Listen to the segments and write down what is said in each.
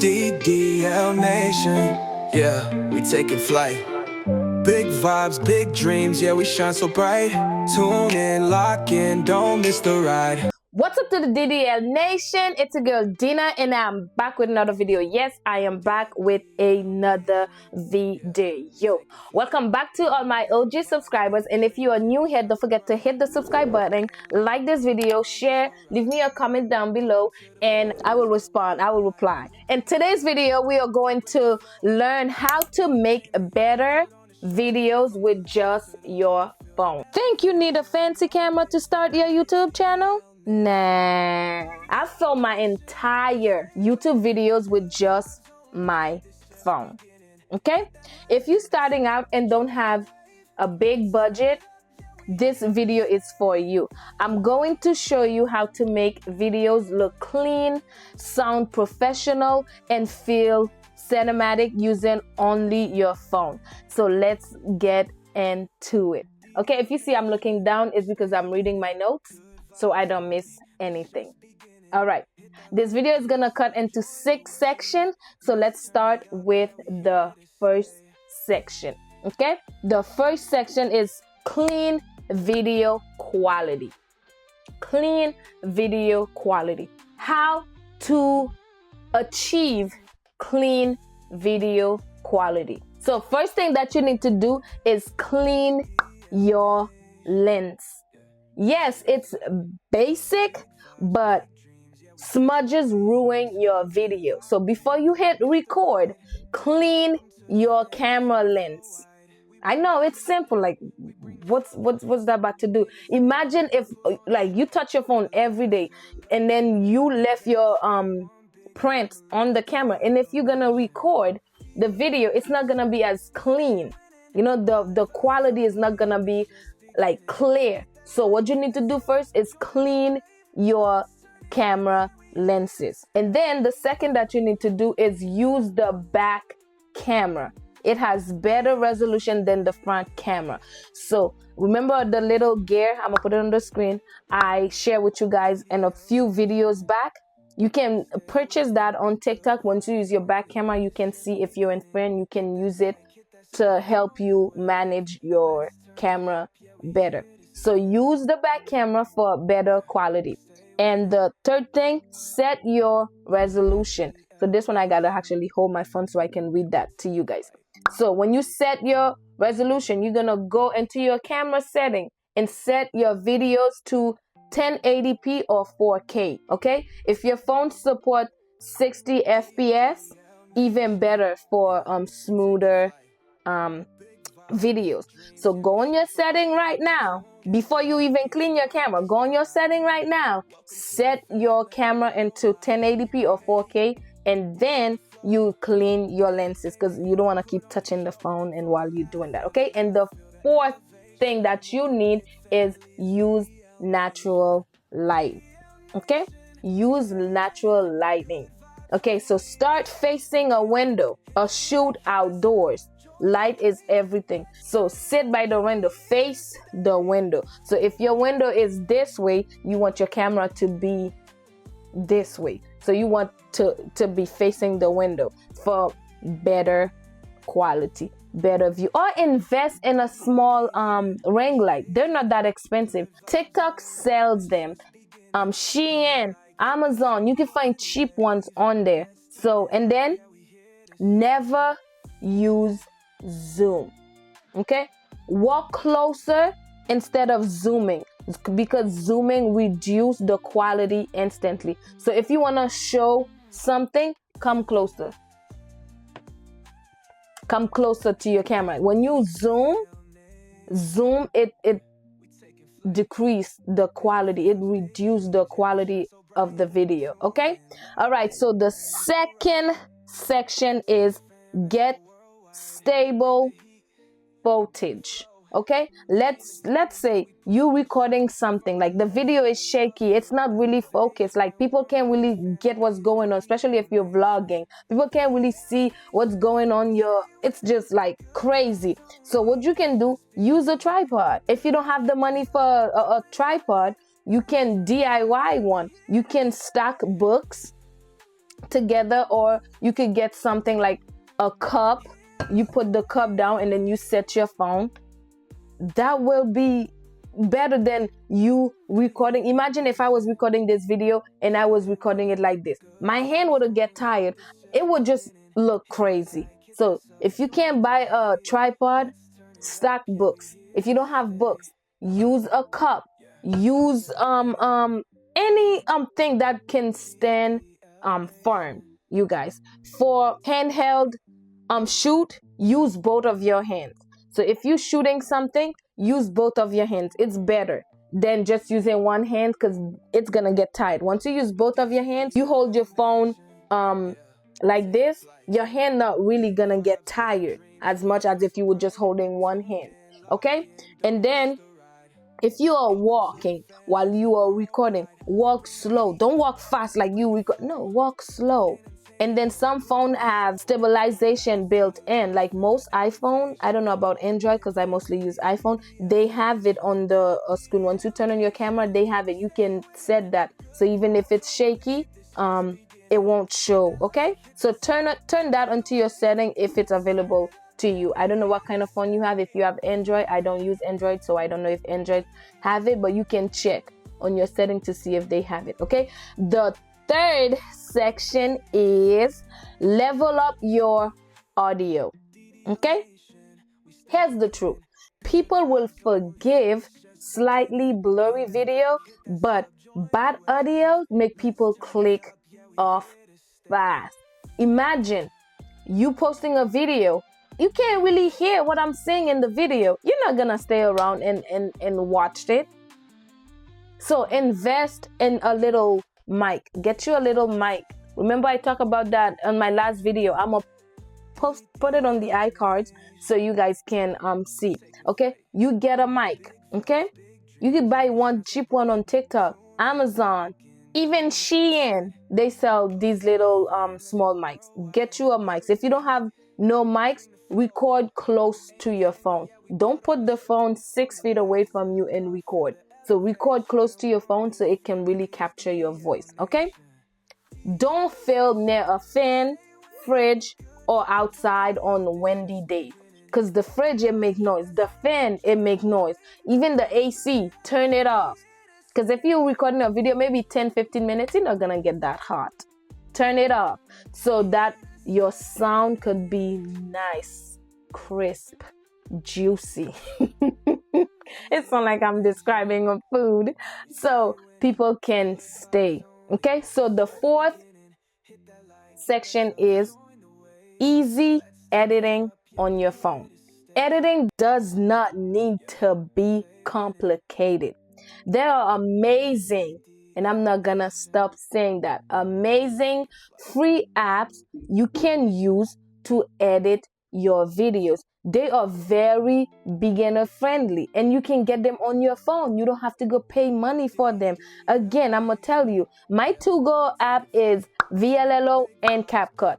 DDL Nation, yeah, we taking flight. Big vibes, big dreams, yeah, we shine so bright. Tune in, lock in, don't miss the ride. What's up to the DDL Nation? It's a girl Dina and I'm back with another video. Yes, I am back with another video. Welcome back to all my OG subscribers, and if you are new here, don't forget to hit the subscribe button, like this video, share, leave me a comment down below, and I will respond, I will reply. In today's video, we are going to learn how to make better videos with just your phone. Think you need a fancy camera to start your YouTube channel? Nah, I filmed my entire YouTube videos with just my phone. Okay, if you're starting out and don't have a big budget, this video is for you. I'm going to show you how to make videos look clean, sound professional, and feel cinematic using only your phone. So let's get into it. Okay, if you see I'm looking down, it's because I'm reading my notes so I don't miss anything. All right, this video is gonna cut into 6 sections, so let's start with the first section. Okay, the first section is clean video quality. Clean video quality. How to achieve clean video quality. So first thing that you need to do is clean your lens. Yes, it's basic, but smudges ruin your video. So before you hit record, clean your camera lens. I know it's simple, like what's that about to do? Imagine if like you touch your phone every day and then you left your print on the camera, and if you're gonna record the video, it's not gonna be as clean. You know, the quality is not gonna be like clear. So what you need to do first is clean your camera lenses. And then the second that you need to do is use the back camera. It has better resolution than the front camera. So remember the little gear, I'm gonna put it on the screen, I share with you guys in a few videos back. You can purchase that on TikTok. Once you use your back camera, you can see if you're in frame, you can use it to help you manage your camera better. So use the back camera for better quality. And the third thing, set your resolution. So this one I gotta actually hold my phone so I can read that to you guys. So when you set your resolution, you're gonna go into your camera setting and set your videos to 1080p or 4K. Okay, if your phone support 60 fps, even better for smoother videos. So go on your setting right now. Before you even clean your camera, go on your setting right now, set your camera into 1080p or 4K, and then you clean your lenses, because you don't want to keep touching the phone and while you're doing that. Okay, and the fourth thing that you need is use natural light. Okay, use natural lighting. Okay, so start facing a window or shoot outdoors. Light is everything. So sit by the window, face the window. So if your window is this way, you want your camera to be this way. So you want to be facing the window for better quality, better view. Or invest in a small ring light. They're not that expensive. TikTok sells them. Shein, Amazon, you can find cheap ones on there. So, and then never use zoom. Okay, walk closer instead of zooming, because zooming reduce the quality instantly. So if you want to show something, come closer to your camera. When you zoom it decrease the quality, it reduce the quality of the video. Okay, all right, so the second section is get stable footage. Okay, let's say you recording something, like the video is shaky, it's not really focused, like people can't really get what's going on, especially if you're vlogging. People can't really see what's going on, it's just like crazy. So what you can do, use a tripod. If you don't have the money for a tripod, you can DIY one. You can stack books together, or you could get something like a cup. You put the cup down and then you set your phone. That will be better than you recording. Imagine if I was recording this video and I was recording it like this. My hand would get tired. It would just look crazy. So if you can't buy a tripod, stack books. If you don't have books, use a cup. Use any thing that can stand firm, you guys. For handheld shoot, use both of your hands. So if you're shooting something, use both of your hands. It's better than just using one hand, because it's gonna get tired. Once you use both of your hands, you hold your phone like this, your hand not really gonna get tired as much as if you were just holding one hand. Okay? And then if you are walking while you are recording, walk slow. Don't walk fast like you record. No, walk slow. And then some phones have stabilization built in, like most iPhone. I don't know about Android because I mostly use iPhone. They have it on the screen. Once you turn on your camera, they have it. You can set that. So even if it's shaky, it won't show. Okay? So turn that onto your setting if it's available to you. I don't know what kind of phone you have. If you have Android, I don't use Android, so I don't know if Android have it, but you can check on your setting to see if they have it. Okay? The third section is level up your audio. Okay? Here's the truth. People will forgive slightly blurry video, but bad audio make people click off fast. Imagine you posting a video, you can't really hear what I'm saying in the video. You're not gonna stay around and watch it. So invest in a little mic. Get you a little mic. Remember I talked about that on my last video. I'm gonna put it on the iCards so you guys can see. Okay, you get a mic. Okay, you could buy one cheap one on TikTok, Amazon, even Shein. They sell these little small mics. Get you a mic. If you don't have no mics, record close to your phone. Don't put the phone 6 feet away from you and record. So record close to your phone so it can really capture your voice. Okay? Don't film near a fan, fridge, or outside on windy days. Because the fridge, it make noise. The fan, it make noise. Even the AC, turn it off. Because if you're recording a video, maybe 10-15 minutes, you're not going to get that hot. Turn it off so that your sound could be nice, crisp, juicy. It sounds like I'm describing a food. So people can stay. Okay, so the fourth section is easy editing on your phone. Editing does not need to be complicated. There are amazing, and I'm not gonna stop saying that, amazing free apps you can use to edit your videos. They are very beginner friendly and you can get them on your phone. You don't have to go pay money for them. Again, I'm gonna tell you, my to-go app is VLLO and CapCut.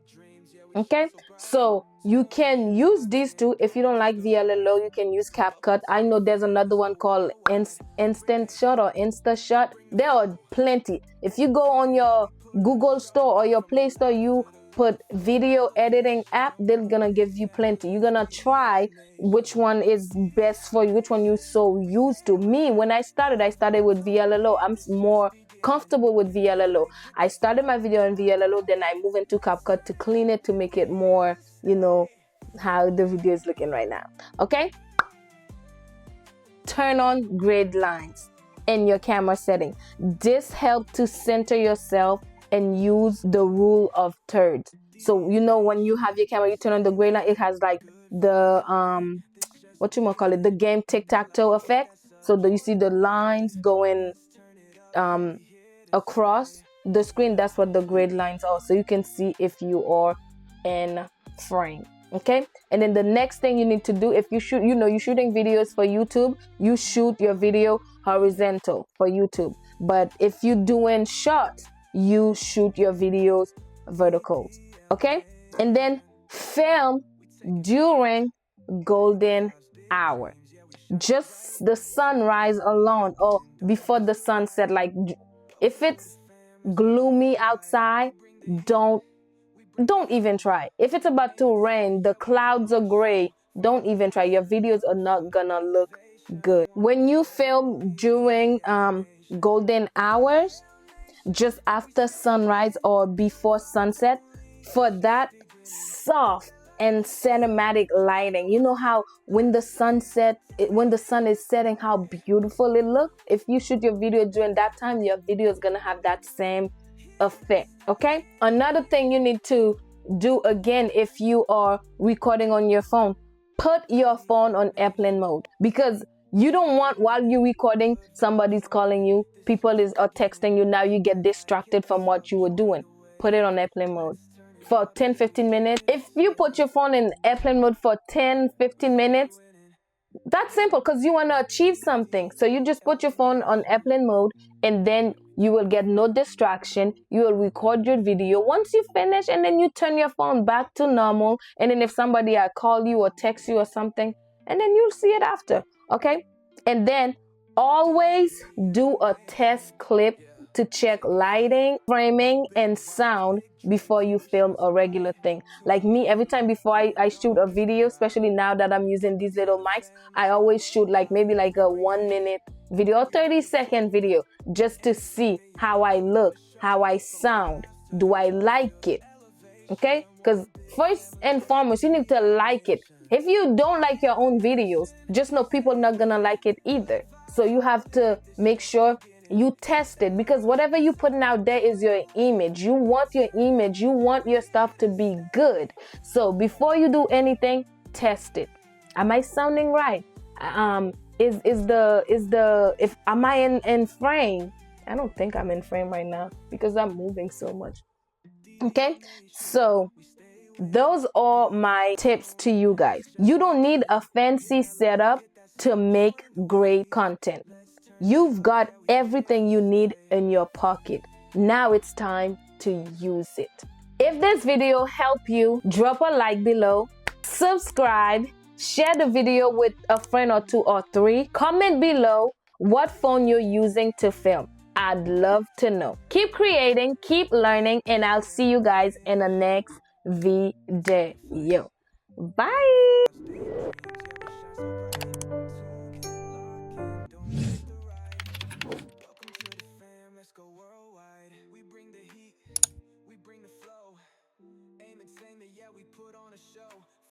Okay, so you can use these two. If you don't like VLLO, you can use CapCut. I know there's another one called Instant Shot or InstaShot. There are plenty. If you go on your Google Store or your Play Store, you put video editing app, they're gonna give you plenty. You're gonna try which one is best for you, which one you're so used to. Me, when I started with VLLO. I'm more comfortable with VLLO. I started my video in VLLO, then I moved into CapCut to clean it, to make it more, you know, how the video is looking right now. Okay? Turn on grid lines in your camera setting. This helps to center yourself and use the rule of thirds. So, you know, when you have your camera, you turn on the gray line, it has like the, the game tic-tac-toe effect. So you see the lines going across the screen. That's what the grid lines are. So you can see if you are in frame. Okay. And then the next thing you need to do, if you shoot, you know, you're shooting videos for YouTube, you shoot your video horizontal for YouTube. But if you're doing shots, you shoot your videos vertical. Okay. And then film during golden hour. Just the sunrise alone or before the sunset. Like if it's gloomy outside, don't even try. If it's about to rain, the clouds are gray, don't even try. Your videos are not gonna look good. When you film during golden hours, just after sunrise or before sunset, for that soft and cinematic lighting, you know how when the sun is setting, how beautiful it looks. If you shoot your video during that time, your video is gonna have that same effect. Okay, another thing you need to do, again, if you are recording on your phone, put your phone on airplane mode, because you don't want, while you're recording, somebody's calling you, are texting you, now you get distracted from what you were doing. Put it on airplane mode for 10-15 minutes. If you put your phone in airplane mode for 10-15 minutes, that's simple, because you want to achieve something. So you just put your phone on airplane mode, and then you will get no distraction. You will record your video. Once you finish, and then you turn your phone back to normal, and then if somebody call you or text you or something, and then you'll see it after. Okay, and then always do a test clip to check lighting, framing, and sound before you film a regular thing. Like me, every time before I shoot a video, especially now that I'm using these little mics, I always shoot maybe a 1 minute video or 30-second video, just to see how I look, how I sound. Do I like it? Okay, because first and foremost, you need to like it. If you don't like your own videos, just know people are not gonna like it either. So you have to make sure you test it, because whatever you're putting out there is your image. You want your image, you want your stuff to be good. So before you do anything, test it. Am I sounding right? Am I in frame? I don't think I'm in frame right now because I'm moving so much. Okay, so those are my tips to you guys. You don't need a fancy setup to make great content. You've got everything you need in your pocket. Now it's time to use it. If this video helped you, drop a like below, subscribe, share the video with a friend or 2 or 3. Comment below what phone you're using to film. I'd love to know. Keep creating, keep learning, and I'll see you guys in the next video. Bye.